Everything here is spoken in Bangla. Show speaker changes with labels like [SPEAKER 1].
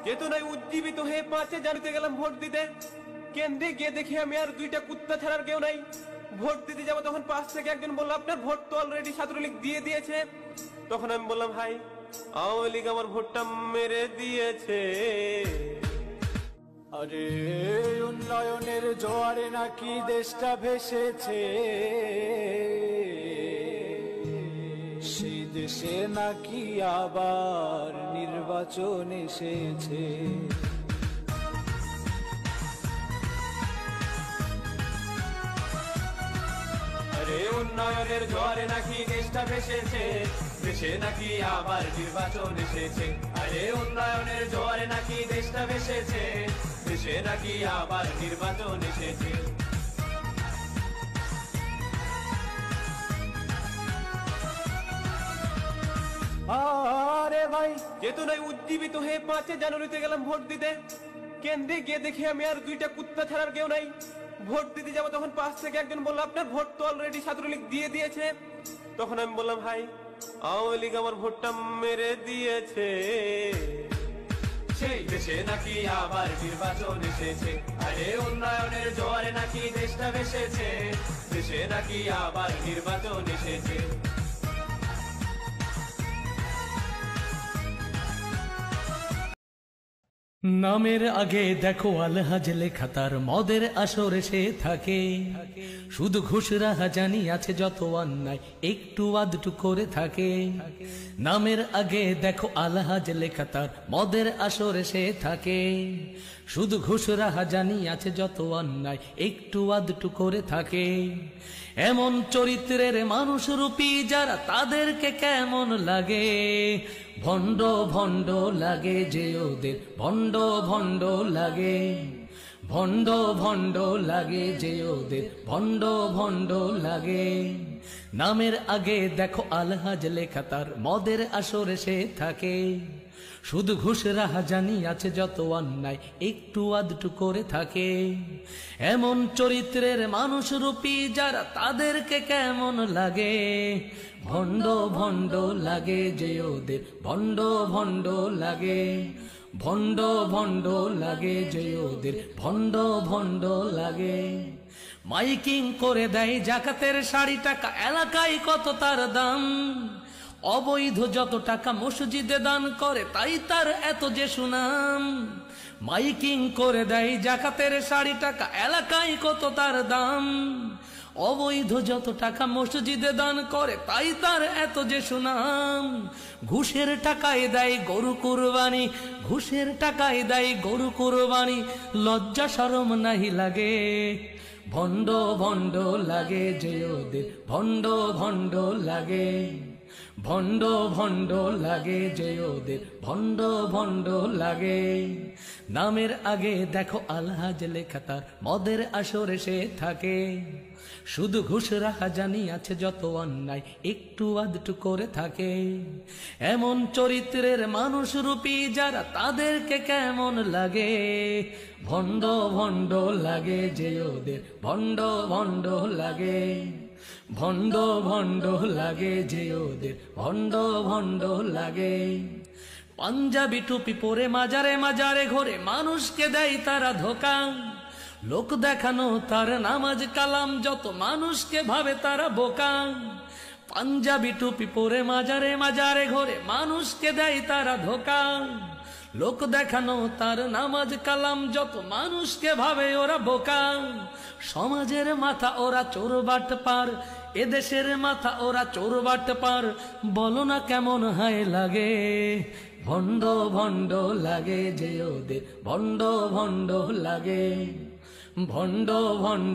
[SPEAKER 1] চেতনায় উজ্জীবিত হয়ে 5 জানুয়ারিতে গেলাম ভোট দিতে। কেন্দ্রে গিয়ে দেখি আমি আর 2টা কুত্তা ছাড়ার কেউ নাই। ভোট দিতে যাবো তখন পাশ থেকে একজন বলল, আপনার ভোট তো অলরেডি ছাত্রলীগ দিয়ে দিয়েছে। তখন আমি বললাম, ভাই আওয়ামী লীগ আমার ভোটটা মেরে দিয়েছে।
[SPEAKER 2] আরে উন্নয়নের জোয়ারে নাকি দেশটা ভেসেছে, সেই দেশে নাকি আবার নির্বাচন এসেছে।
[SPEAKER 1] আরে উন্নয়নের জোয়ারে নাকি দেশটা ভেসেছে, দেশে নাকি আবার নির্বাচন এসেছে। আরে উন্নয়নের জোয়ারে নাকি দেশটা ভেসেছে, দেশে নাকি আবার নির্বাচন এসেছে।
[SPEAKER 2] আরে ভাই
[SPEAKER 1] চেতনায় উজ্জীবিত হয়ে 5 জানুয়ারিতে গেলাম ভোট দিতে। কেন্দ্রে গিয়ে দেখি আমি আর 2টা কুত্তা ছাড়ার কেউ নাই। ভোট দিতে যাবো তখন পাশ থেকে একজন বলল, আপনার ভোট তো অলরেডি ছাত্রলীগ দিয়ে দিয়েছে। তখন আমি বললাম, ভাই আওয়ামী লীগ আমার ভোটটা মেরে দিয়েছে। সেই দেশে নাকি আবার নির্বাচন এসেছে। আরে উন্নয়নের জোয়ারে নাকি দেশটা ভেসেছে, দেশে নাকি আবার নির্বাচন এসেছে।
[SPEAKER 3] নামের আগে দেখো আলহাজ লেখা, তার মদের আসরে সে থাকে। শুধু ঘুষ রাহাজানি আছে যত অন্যায় একটু আধটু করে থাকে। নামের আগে দেখো আলহাজ লেখা, তার মদের আসরে সে থাকে। শুধু ঘুষ রাহাজানি আছে যত অন্যায় একটু আধটু করে থাকে। এমন চরিত্রের মানুষ রূপী যারা, তাদেরকে কেমন লাগে। ভণ্ড ভণ্ড লাগে যে ওদের, ভণ্ড ভণ্ড লাগে। ভণ্ড ভণ্ড লাগে যে ওদের, ভণ্ড ভণ্ড লাগে। নামের আগে দেখো আলহাজ লেখা, তার মদের আসরে সে থাকে। শুধু ঘুষ রাহাজানি আছে যত অন্যায় একটু আধটু করে থাকে। এমন চরিত্রের মানুষ রূপী যারা, তাদেরকে কেমন লাগে। ভণ্ড ভণ্ড লাগে যে ওদের, ভণ্ড ভণ্ড লাগে। ভণ্ড ভণ্ড লাগে যে ওদের, ভণ্ড ভণ্ড লাগে। মাইকিং করে দেয় জাকাতের 60 টাকা, এলাকায় কত তার দাম। অবৈধ যত টাকা মসজিদে দান করে, তাই তার এত যে সুনাম। মাইকিং করে দেয় জাকাতের 60 টাকা, এলাকায় কত তার দাম। অবৈধ যত টাকা মসজিদে দান করে, তাই তার এত যে সুনাম। ঘুষের টাকায় দেয় গরু কুরবানি, ঘুষের টাকায় দেয় গরু কুরবানি। লজ্জা শরম নাহি লাগে। ভণ্ড ভণ্ড লাগে যে ওদের, ভণ্ড ভণ্ড লাগে। ভণ্ড ভণ্ড লাগে যে ওদের, ভণ্ড ভণ্ড লাগে। নামের আগে দেখো আলহাজ লেখা, তার মদের আসরে সে থাকে। শুধু ঘুষ রাহাজানি আছে যত অন্যায় একটু আধটু করে থাকে। এমন চরিত্রের মানুষ রূপী যারা, তাদেরকে কেমন লাগে। ভণ্ড ভণ্ড লাগে যে ওদের, ভণ্ড ভণ্ড লাগে। ভণ্ড ভণ্ড লাগে যে ওদের, ভণ্ড ভণ্ড লাগে। পাঞ্জাবি টুপি পরে মাজারে মাজারে ঘোরে, মানুষকে দেয় তারা ধোকা। লোক দেখানো তার নামাজ কালাম, যত মানুষকে ভাবে তারা বোকা। পাঞ্জাবি টুপি পরে মাজারে মাজারে ঘোরে, মানুষকে দেয় তারা ধোকা। লোক দেখানো তার নামাজ কালাম, যত মানুষকে ভাবে ওরা বোকা। সমাজের মাথা ওরা চোর বাট পার, এদেশের মাথা ওরা চোর বাট পার। বলো না কেমন হায় লাগে। ভণ্ড ভণ্ড লাগে যে ওদের, ভণ্ড ভণ্ড লাগে। ভণ্ড ভণ্ড